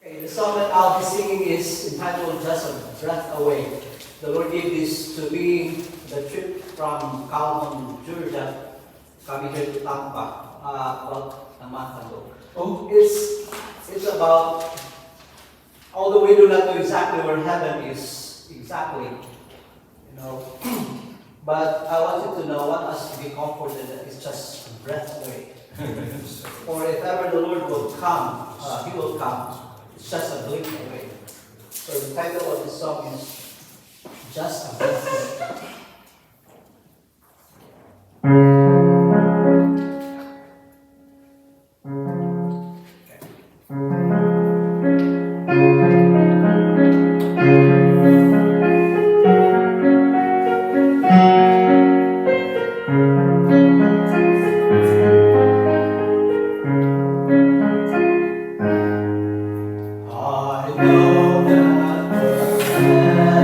Okay, the song that I'll be singing is entitled Just a Breath Away. The Lord gave this to me, the trip from Calhoun, Georgia, coming here to Tampa, about a month ago. It's about, although we do not know exactly where heaven is exactly, but I want you to know, I want us to be comforted that it's just a breath away. For if ever the Lord will come, He will come. It's just a blink away. So the title of this song is Just a Breath Away. I know that forever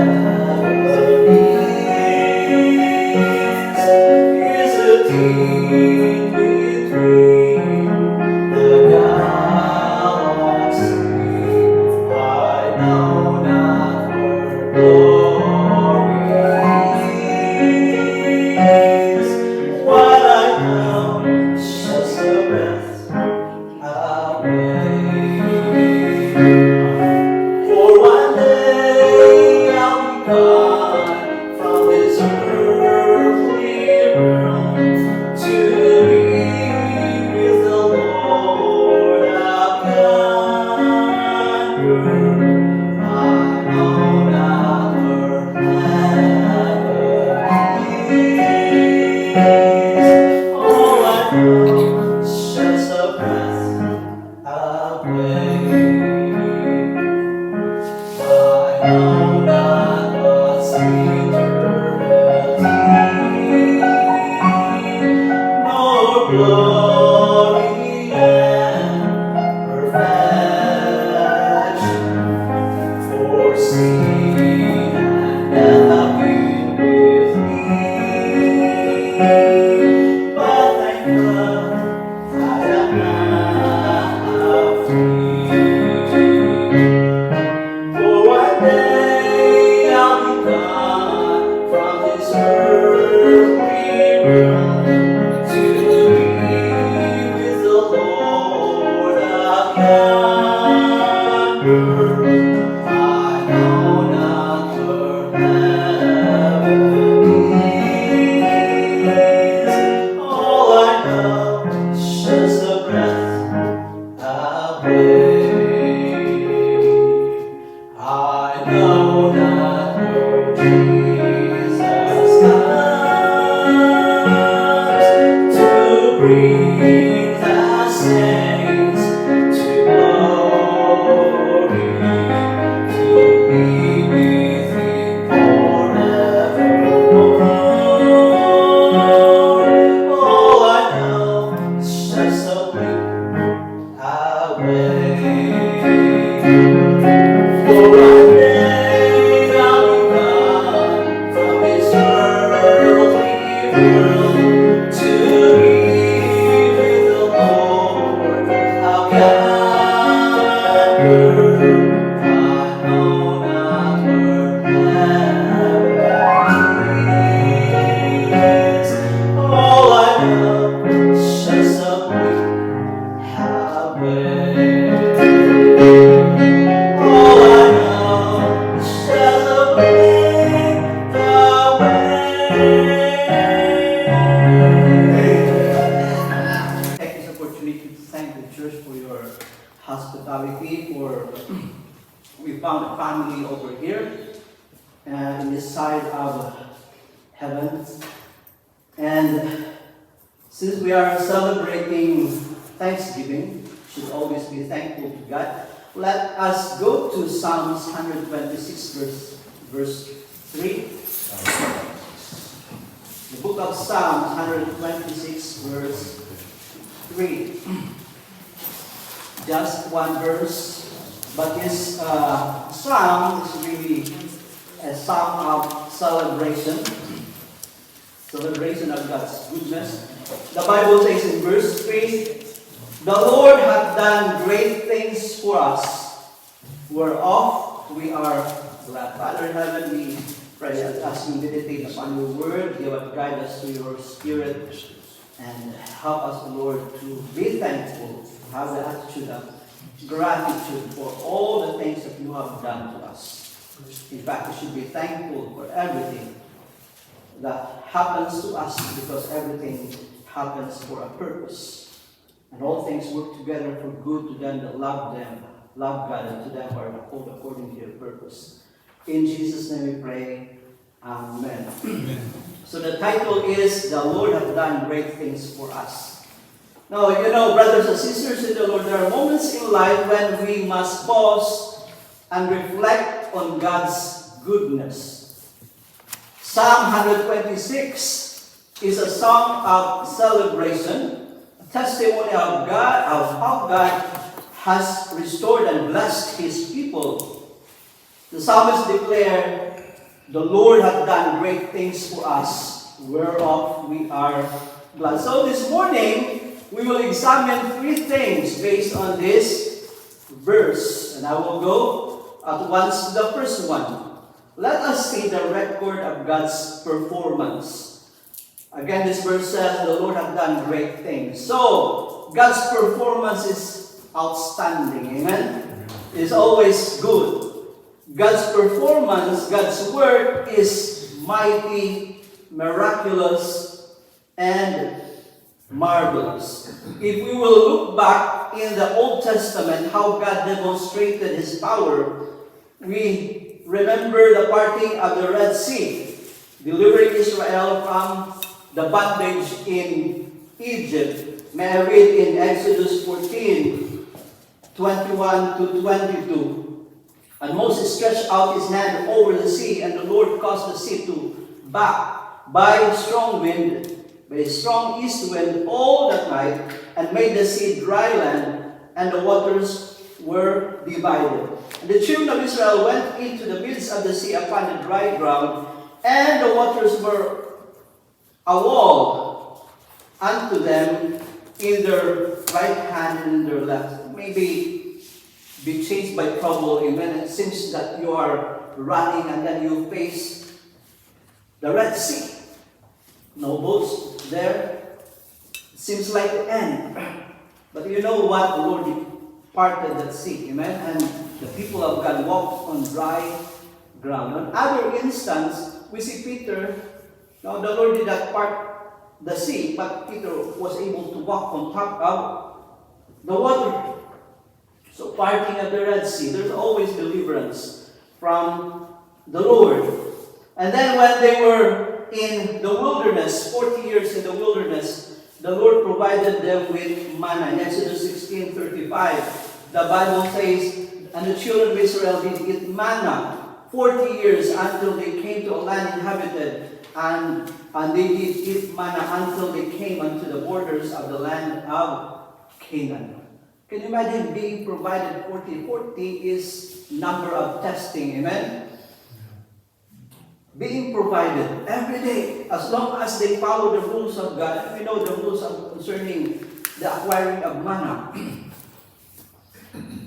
is a deep between the galaxies. I know not where glory is. What I know is just a breath away. For one day I'll be gone from this earthly world to be with the Lord of yonder. I know not where heaven is. All I know is just a breath away. I know not what's eternity, nor glory and perfection, for sin and death have been with me. But thank God I am now free. For one day I'll be gone from this earthly world to be with the Lord of yonder. I know not where heaven is. All I know is just a breath away. I know not where Jesus comes to bring the saints to glory, to be with Him forevermore. All I know is just a blink away. For one day I'll be gone from this earthly world to be with the Lord of yonder. I know not where heaven is. All I know is just a blink away. All I know is just a blink away. Take this opportunity to thank the church for your hospitality. For we found a family over here, in this side of heaven, and since we are celebrating Thanksgiving, should always be thankful to God. Let us go to Psalms 126, verse 3. The book of Psalms 126, verse 3. Just one verse, but this psalm is really a psalm of celebration of God's goodness. The Bible says in verse 3, The Lord hath done great things for us, whereof we are glad. Father in heaven, we pray that as we meditate upon your word, you would guide us to your spirit and help us, Lord, to be thankful, to have the attitude of gratitude for all the things that you have done to us. In fact, we should be thankful for everything that happens to us, because everything happens for a purpose. And all things work together for good to them that love God, and to them who are called according to your purpose. In Jesus' name we pray. Amen. Amen. So the title is, The Lord Hath Done Great Things for Us. Now, you know, brothers and sisters in the Lord, there are moments in life when we must pause and reflect on God's goodness. Psalm 126 is a song of celebration, a testimony of God, of how God has restored and blessed His people. The psalmist declared, the Lord hath done great things for us, whereof we are glad. So this morning, we will examine 3 things based on this verse. And I will go at once to the first one. Let us see the record of God's performance. Again, this verse says, the Lord hath done great things. So, God's performance is outstanding. Amen? It is always good. God's performance, God's work is mighty, miraculous, and marvelous. If we will look back in the Old Testament, how God demonstrated His power, we remember the parting of the Red Sea, delivering Israel from the bondage in Egypt. May I read in Exodus 14, 21 to 22. And Moses stretched out his hand over the sea, and the Lord caused the sea to back by a strong wind, by a strong east wind all that night, and made the sea dry land, and the waters were divided. And the children of Israel went into the midst of the sea upon the dry ground, and the waters were a wall unto them in their right hand and in their left. Maybe be chased by trouble, amen. It seems that you are running and then you face the Red Sea. No boats there. It seems like the end. But you know what? The Lord parted that sea, amen. And the people of God walked on dry ground. On other instance, we see Peter. Now the Lord did not part the sea, but Peter was able to walk on top of the water. So parting of the Red Sea, there's always deliverance from the Lord. And then when they were in the wilderness, 40 years in the wilderness, the Lord provided them with manna. In Exodus 16:35, the Bible says, and the children of Israel did eat manna 40 years until they came to a land inhabited, and they did eat manna until they came unto the borders of the land of Canaan. Can you imagine being provided 40? 40 is number of testing, amen? Being provided every day, as long as they follow the rules of God. And we know the rules concerning the acquiring of manna.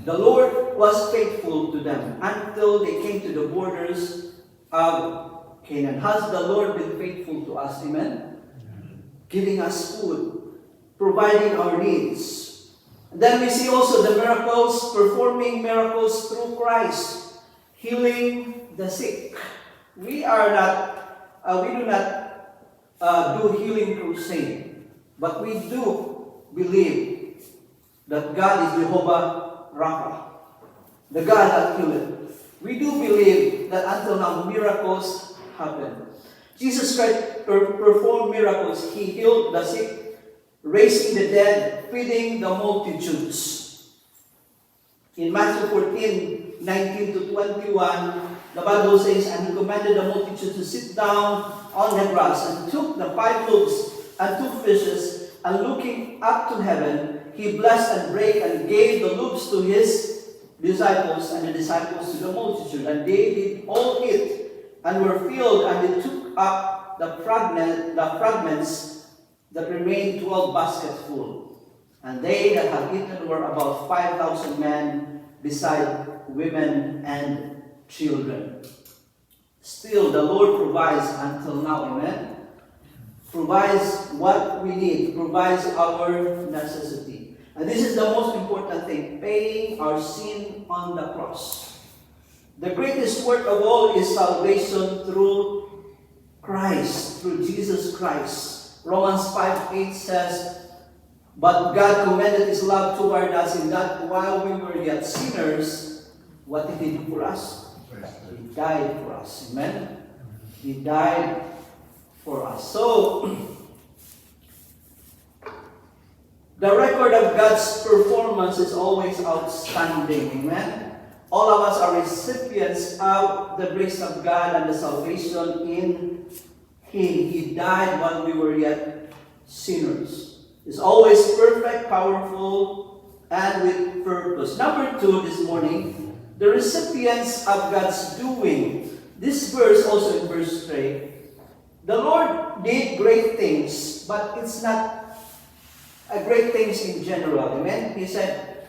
The Lord was faithful to them until they came to the borders of Canaan. Has the Lord been faithful to us, amen? Giving us food, providing our needs. And then we see also the miracles, performing miracles through Christ, healing the sick. We do not do healing crusade, but we do believe that God is Jehovah Rapha, the God that healeth. We do believe that until now miracles happen. Jesus Christ performed miracles. He healed the sick, raising the dead, feeding the multitudes. In Matthew 14, 19 to 21, the Bible says, and He commanded the multitude to sit down on the grass, and took the 5 loaves and 2 fishes, and looking up to heaven, He blessed and brake and gave the loaves to His disciples, and the disciples to the multitude. And they did all eat, and were filled, and they took up the fragments that remained 12 baskets full. And they that had eaten were about 5,000 men, beside women and children. Still, the Lord provides until now, amen? Provides what we need, provides our necessity. And this is the most important thing, paying our sin on the cross. The greatest work of all is salvation through Christ, through Jesus Christ. Romans 5:8 says, "But God commended His love toward us in that while we were yet sinners," what did He do for us? He died for us. Amen? He died for us. So, the record of God's performance is always outstanding. Amen? All of us are recipients of the grace of God and the salvation in Him. He died while we were yet sinners. It's always perfect, powerful, and with purpose. Number 2 this morning, the recipients of God's doing. This verse also in verse 3. The Lord did great things, but it's not great things in general. Amen? He said,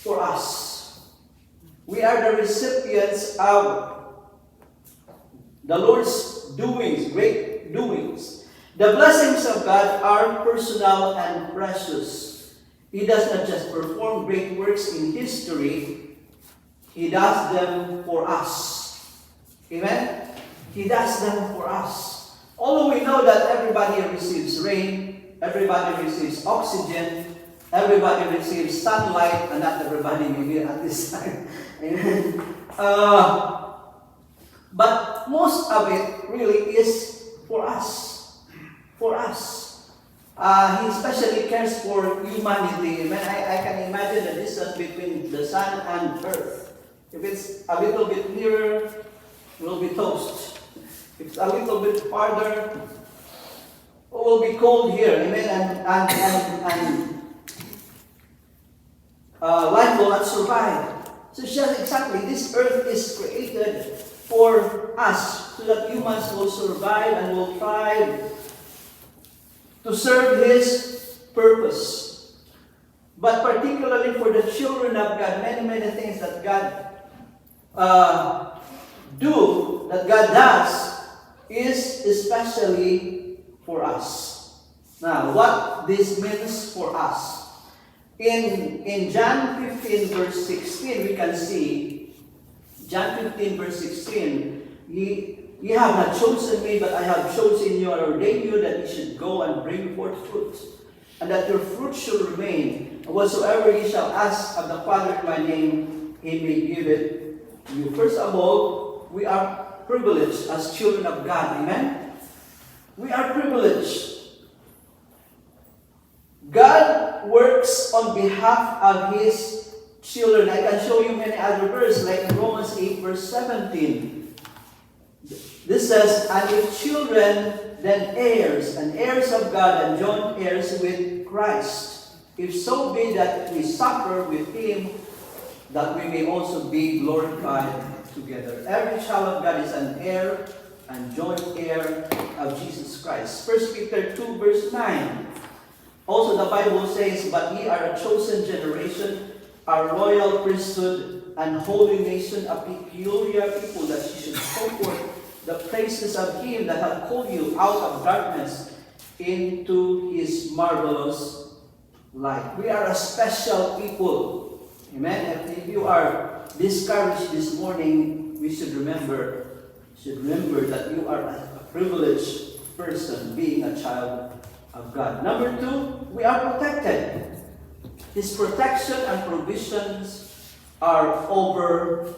for us. We are the recipients of the Lord's doings, great doings. The blessings of God are personal and precious. He does not just perform great works in history, He does them for us. Amen? He does them for us. Although we know that everybody receives rain, everybody receives oxygen, everybody receives sunlight, and not everybody maybe at this time. Amen. But most of it really is for us. For us. He especially cares for humanity. Amen. I can imagine the distance between the sun and earth. If it's a little bit nearer, it will be toast. If it's a little bit farther, it will be cold here. Amen. And life will not survive. So just exactly, this earth is created for us so that humans will survive and will thrive to serve His purpose. But particularly for the children of God, many things that God does is especially for us. Now, what this means for us. In John 15 verse 16, we can see, John 15 verse 16, ye have not chosen me, but I have chosen you and ordained you that ye should go and bring forth fruit, and that your fruit shall remain. And whatsoever ye shall ask of the Father in my name, He may give it to you. First of all, we are privileged as children of God. Amen? We are privileged. God works on behalf of His children. I can show you many other verses, like in Romans 8 verse 17. This says, "And if children, then heirs, and heirs of God, and joint heirs with Christ. If so be that we suffer with Him, that we may also be glorified together." Every child of God is an heir and joint heir of Jesus Christ. 1 Peter 2 verse 9. Also the Bible says, "But ye are a chosen generation, a royal priesthood, and holy nation, a peculiar people, that ye should show forth the praises of Him that hath called you out of darkness into His marvelous light." We are a special people. Amen. If you are discouraged this morning, we should remember that you are a privileged person, being a child of God. Number 2, we are protected. His protection and provisions are over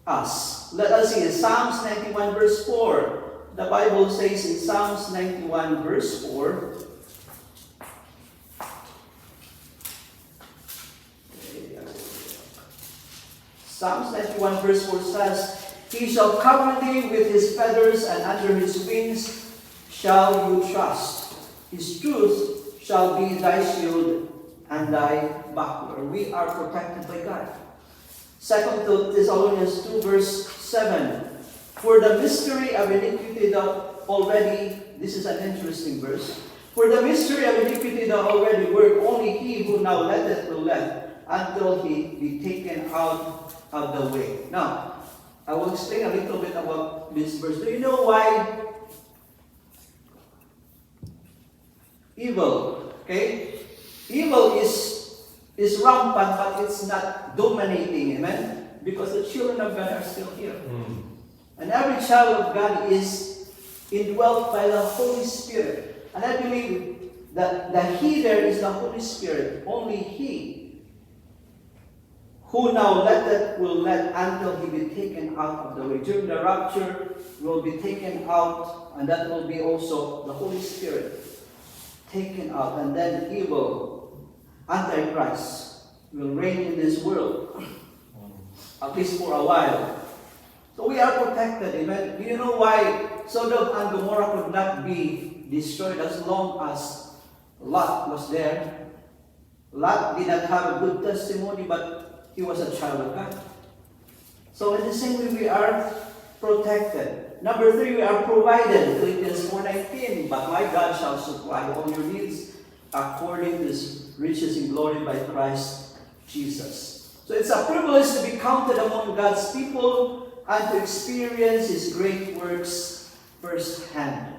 us. Let us see Psalms 91 verse 4. The Bible says in Psalms 91 verse 4, Psalms 91 verse 4 says, "He shall cover thee with His feathers, and under His wings shall you trust. His truth shall be thy shield and thy buckler." We are protected by God. 2 Thessalonians 2 verse 7. "For the mystery of iniquity doth already," this is an interesting verse, "For the mystery of iniquity doth already work, only he who now letteth will let. until he be taken out of the way. Now, I will explain a little bit about this verse. Do you know why evil, okay? Evil is rampant, but it's not dominating, amen? Because the children of God are still here. And every child of God is indwelt by the Holy Spirit. And I believe that the He there is the Holy Spirit. Only He who now will let until He be taken out of the way. During the rapture, will be taken out, and that will be also the Holy Spirit taken out. And then evil, Antichrist, will reign in this world, at least for a while. So we are protected, amen? Do you know why Sodom and Gomorrah could not be destroyed as long as Lot was there? Lot did not have a good testimony, but he was a child of God. So in the same way, we are protected. Number 3, we are provided. Philippians 4:19, but my God shall supply all your needs according to His riches in glory by Christ Jesus. So it's a privilege to be counted among God's people and to experience His great works firsthand.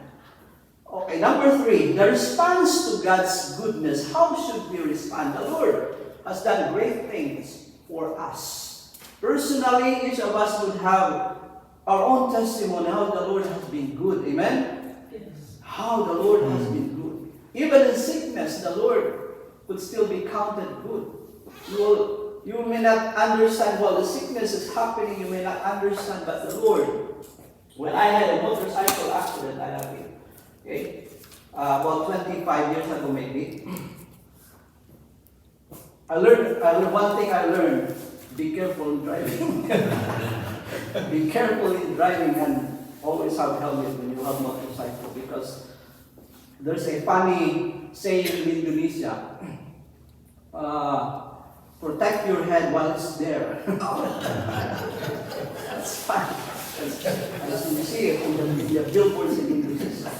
Okay, number 3, the response to God's goodness. How should we respond? The Lord has done great things for us. Personally, each of us would have our own testimony how the Lord has been good. Amen? Yes. How the Lord has been good. Even in sickness, the Lord could still be counted good. You may not understand while the sickness is happening, you may not understand, but the Lord, when I had a motorcycle accident, I have it, okay, about 25 years ago maybe, I learned one thing I learned: be careful in driving. Be careful in driving, and always have helmet when you have motorcycle, because there's a funny saying in Indonesia. Protect your head while it's there. That's fine. As you see it in the billboards in Indonesia.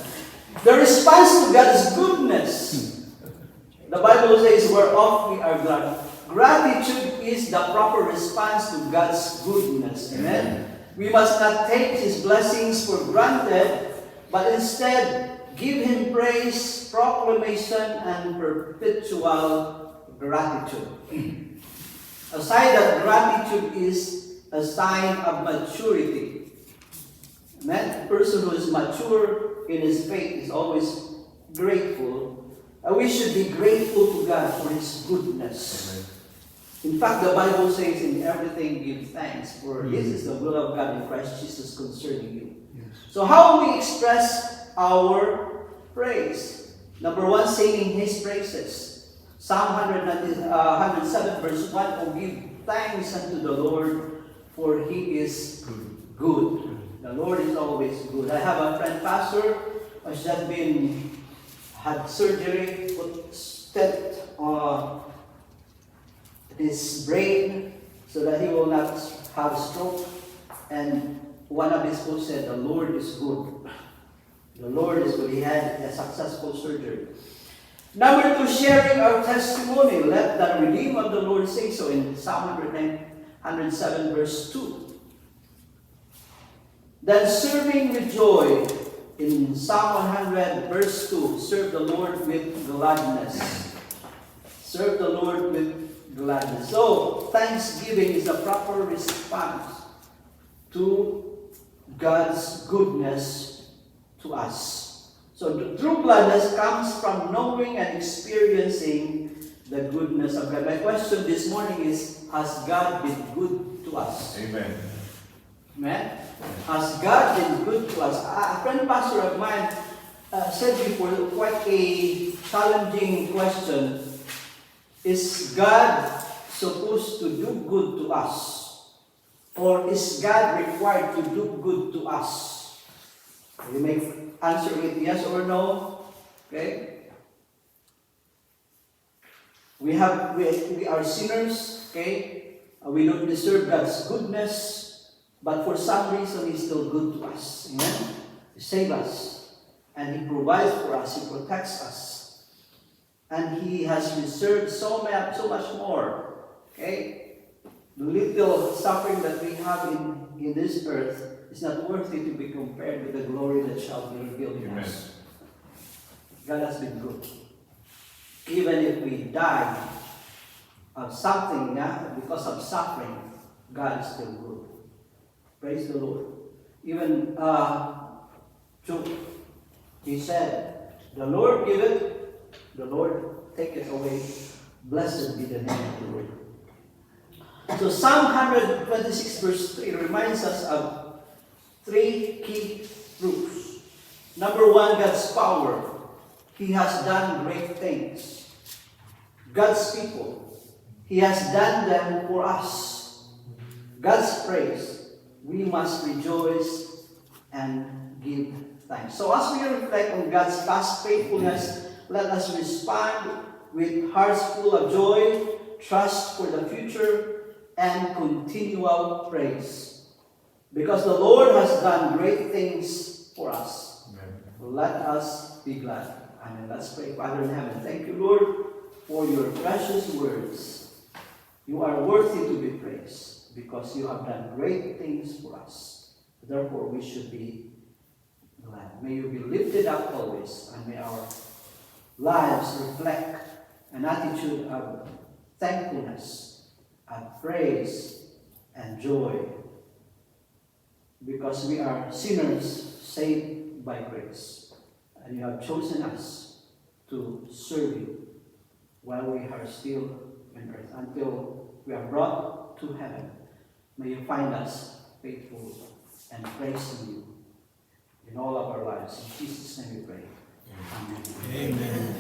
The response to God's goodness. The Bible says, whereof we are glad. Gratitude is the proper response to God's goodness. Amen? We must not take His blessings for granted, but instead give Him praise, proclamation, and perpetual gratitude. A sign that gratitude is a sign of maturity. Amen? A person who is mature in his faith is always grateful. And we should be grateful to God for His goodness. Amen. In fact, the Bible says, in everything give thanks, for this is the will of God in Christ Jesus concerning you. Yes. So how we express our praise? Number 1, singing His praises. Psalm 107 verse 1, oh, give thanks unto the Lord, for He is good. The Lord is always good. I have a friend pastor who has just had surgery, put stent on his brain so that he will not have a stroke. And one of his quotes said, the Lord is good. The Lord is good. He had a successful surgery. Number 2, sharing our testimony. Let the redeemed of the Lord say so in Psalm 107 verse 2. Then serving with joy in Psalm 100 verse 2. Serve the Lord with gladness. Serve the Lord with gladness. So, thanksgiving is a proper response to God's goodness to us. So the true gladness comes from knowing and experiencing the goodness of God. My question this morning is, has God been good to us? Amen. Amen? Has God been good to us? A friend pastor of mine said before, quite a challenging question. Is God supposed to do good to us? Or is God required to do good to us? You may answer it yes or no. Okay? We are sinners. Okay? We don't deserve God's goodness. But for some reason, He's still good to us. Amen? He saves us. And He provides for us. He protects us. And He has reserved so much more Okay? The little suffering that we have in this earth is not worthy to be compared with the glory that shall be revealed in us. God has been good. Even if we die of something because of suffering, God is still good. Praise the Lord. Even Job, he said, the Lord giveth, the Lord taketh away. Blessed be the name of the Lord. So Psalm 126 verse 3 reminds us of three key truths. Number one, God's power. He has done great things. God's people. He has done them for us. God's praise. We must rejoice and give thanks. So as we reflect on God's past faithfulness, let us respond with hearts full of joy, trust for the future, and continual praise. Because the Lord has done great things for us. Amen. Let us be glad. Amen. Let's pray. Father in heaven, thank you, Lord, for your precious words. You are worthy to be praised because you have done great things for us. Therefore, we should be glad. May you be lifted up always, and may our lives reflect an attitude of thankfulness, and praise, and joy, because we are sinners saved by grace, and you have chosen us to serve you while we are still on earth, until we are brought to heaven. May you find us faithful and praising you in all of our lives. In Jesus' name we pray. Amen. Amen.